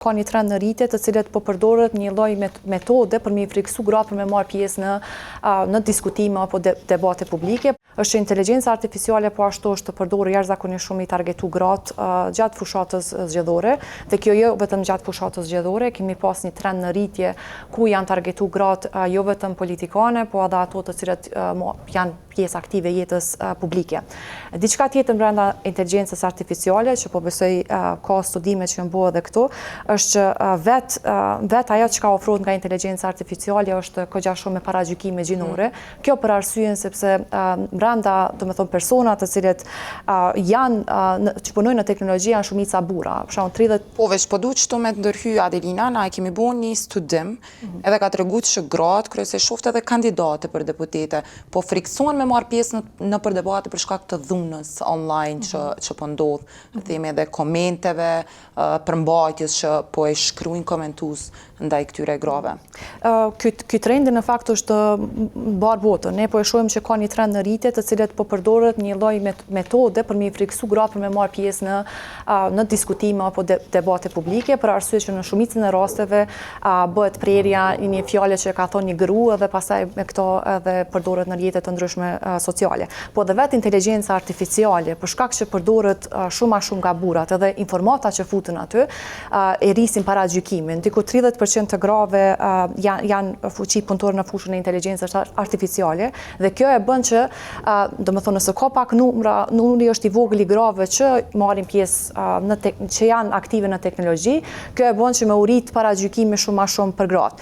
Ka një trend në rritje të cilët po përdoret një lloj metode për me i friksu gratë për me marrë pjesë në diskutime apo debate publike. Është që inteligjenca artificiale po ashtu është të përdorur jashtëzakonisht shumë i targetu gratë gjatë fushatës zgjedhore, dhe kjo jo vetëm gjatë fushatës zgjedhore, kemi pas një trend në rritje ku janë targetu gratë jo vetëm politikane, po edhe ato të cilët janë pjesë aktive jetës publike. Diçka tjetër brenda inteligjencës artificiale, që po besoj ka studime që janë bërë edhe këtu, është që vet ajo që ka ofruar nga inteligjenca artificiale është kogja shumë me paragjykime gjinore. Kjo për arsyeën sepse brenda, domethënë, persona të cilët që punojnë në teknologji janë shumica burra. Për shembull 30. Po veç po duhet çto me ndërhy Adelina, na e kemi bën një studim, edhe ka treguar që gratë kryesisht shoftë edhe kandidate për deputete, po friksohen me marrë pjesë në për debate për shkak të dhunës online që po ndodh, themi edhe komenteve, përmbajtjes që po e shkruajnë komentues ndaj këtyre grave. Ky trendi në fakt është mbar botën. Ne po e shohim që ka një trend në rritje të cilët po përdoret një lloj metode për me i friksu gratë për me marrë pjesë në diskutime apo debate publike, për arsye që në shumicën e rasteve bëhet prerja një fjale që ka thonë një grua dhe pastaj me këto edhe përdoret në rrjetet të ndryshme sociale. Po dhe vetë inteligjenca artificiale, për shkak që përdoret shumë a shumë nga burrat, edhe informata që futen aty e rrisin paragjykimin. Diku 30% të grave janë fuqi punëtor në fushën e inteligjencës artificiale, dhe kjo e bën që, domethënë, nëse ka pak numri është i vogël i grave që marrin pjesë që janë aktive në teknologji, kjo e bën që me u rrit paragjykime shumë a shumë për gratë.